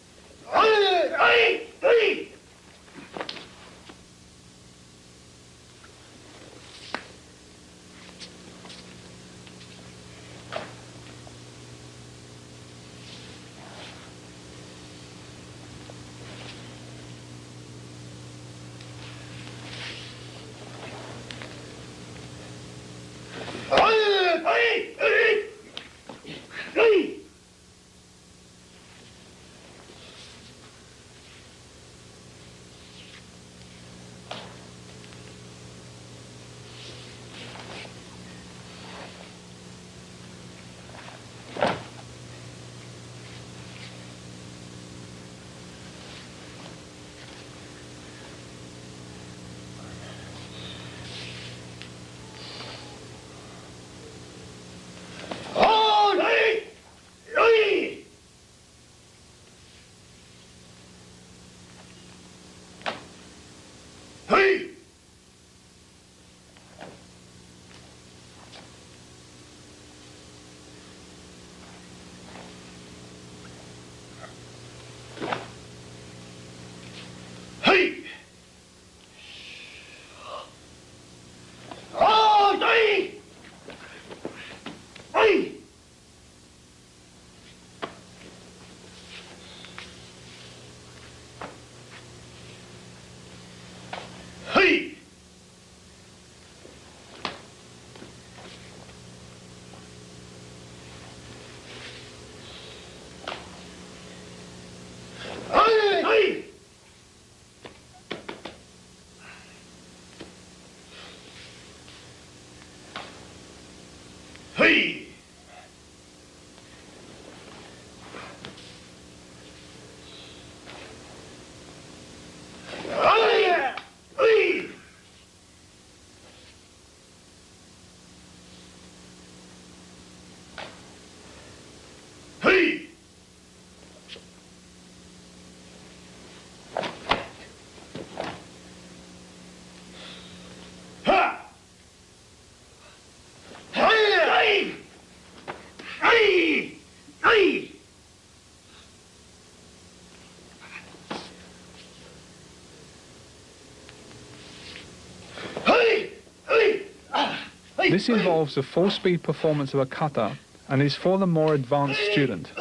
This involves the full-speed performance of a kata and is for the more advanced student.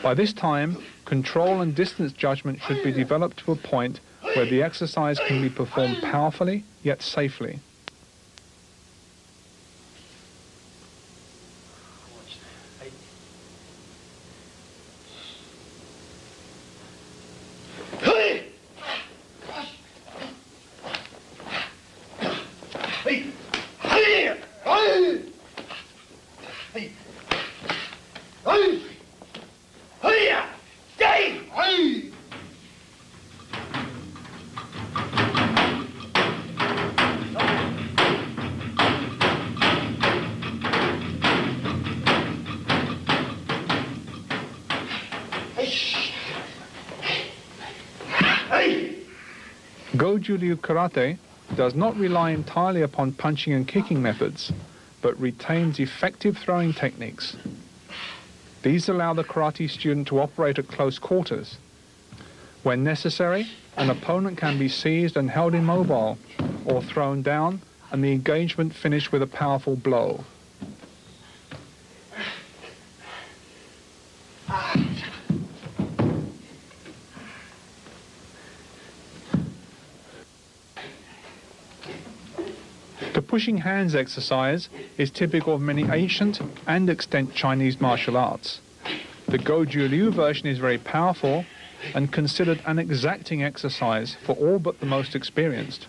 By this time, control and distance judgment should be developed to a point where the exercise can be performed powerfully yet safely. Goju Ryu Karate does not rely entirely upon punching and kicking methods, but retains effective throwing techniques. These allow the karate student to operate at close quarters. When necessary, an opponent can be seized and held immobile, or thrown down, and the engagement finished with a powerful blow. The pushing hands exercise is typical of many ancient and extant Chinese martial arts. The Goju Ryu version is very powerful and considered an exacting exercise for all but the most experienced.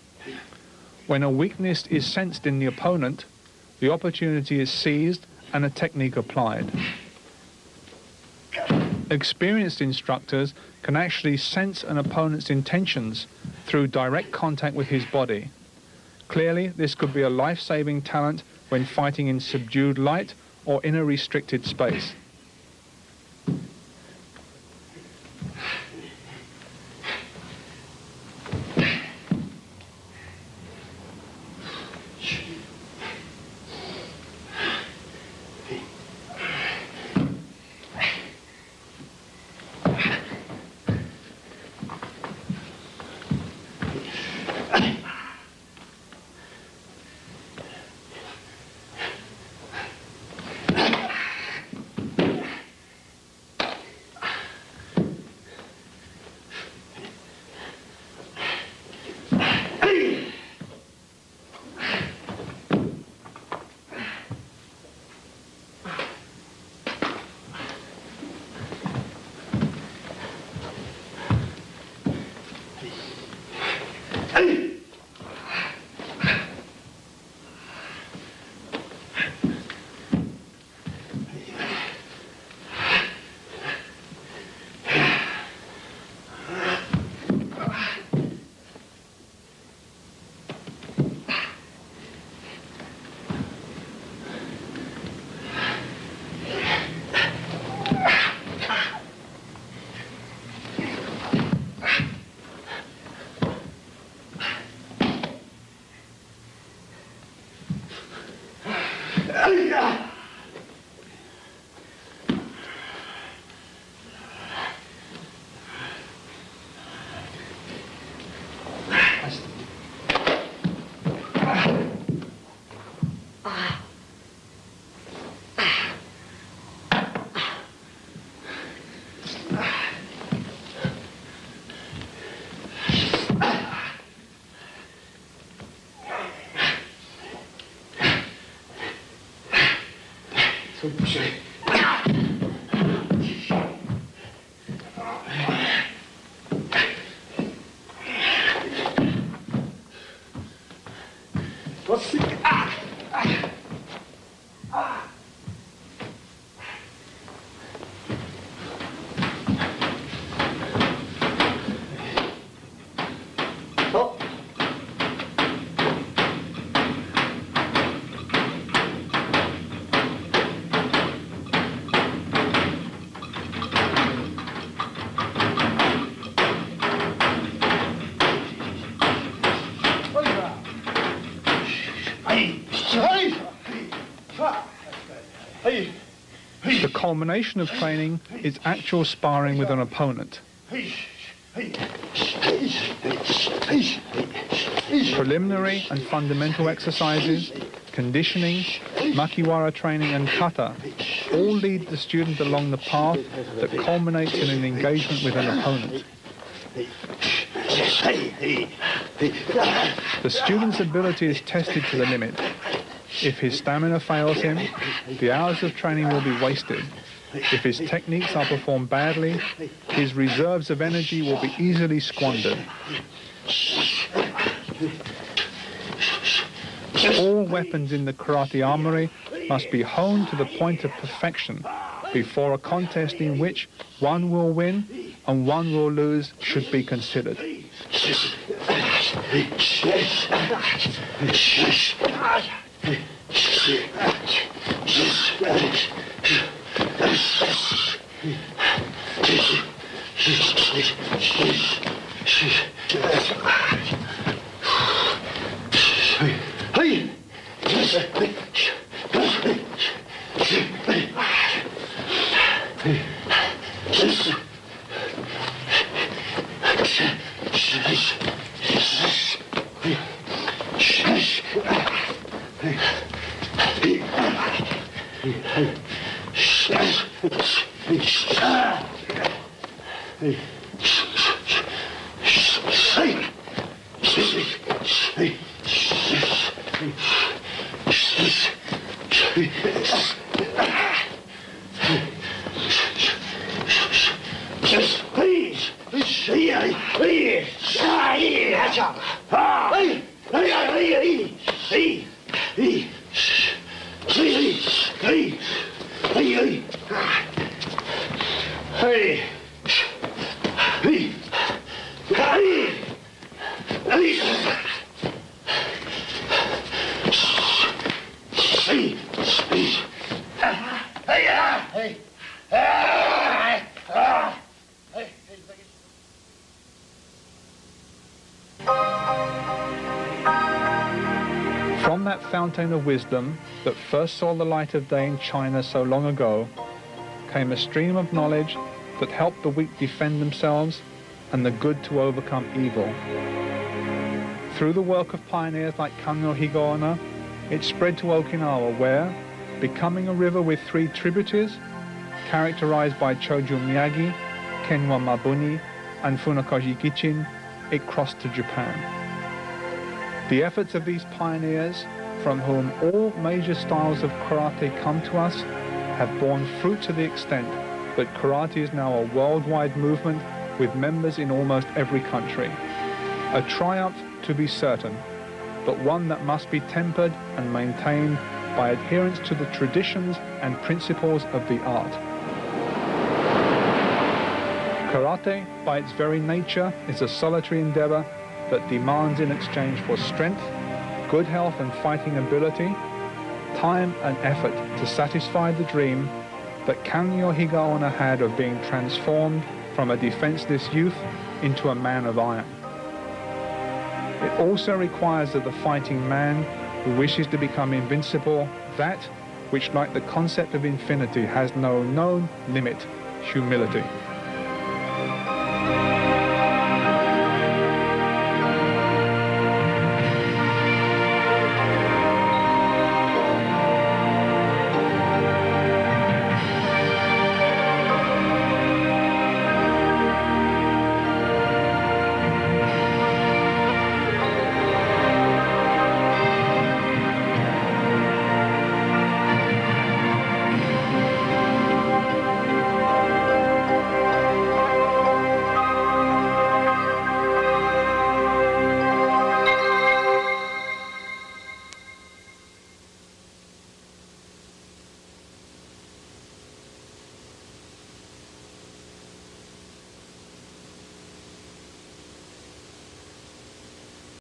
When a weakness is sensed in the opponent, the opportunity is seized and a technique applied. Experienced instructors can actually sense an opponent's intentions through direct contact with his body. Clearly, this could be a life-saving talent when fighting in subdued light or in a restricted space. The culmination of training is actual sparring with an opponent. Preliminary and fundamental exercises, conditioning, makiwara training and kata all lead the student along the path that culminates in an engagement with an opponent. The student's ability is tested to the limit. If his stamina fails him, the hours of training will be wasted. If his techniques are performed badly, his reserves of energy will be easily squandered. All weapons in the karate armory must be honed to the point of perfection before a contest in which one will win and one will lose should be considered. From that fountain of wisdom that first saw the light of day in China so long ago, came a stream of knowledge that helped the weak defend themselves and the good to overcome evil. Through the work of pioneers like Goju Ryu Higaona, it spread to Okinawa where, becoming a river with 3 tributaries, characterized by Choju Miyagi, Kenwa Mabuni, and Funakoshi Gichin, it crossed to Japan. The efforts of these pioneers, from whom all major styles of karate come to us, have borne fruit to the extent that karate is now a worldwide movement with members in almost every country. A triumph to be certain, but one that must be tempered and maintained by adherence to the traditions and principles of the art. Karate, by its very nature, is a solitary endeavor that demands in exchange for strength, good health and fighting ability, time and effort to satisfy the dream that Goju Ryu Higaona had of being transformed from a defenseless youth into a man of iron. It also requires of the fighting man who wishes to become invincible that which, like the concept of infinity, has no known limit: humility.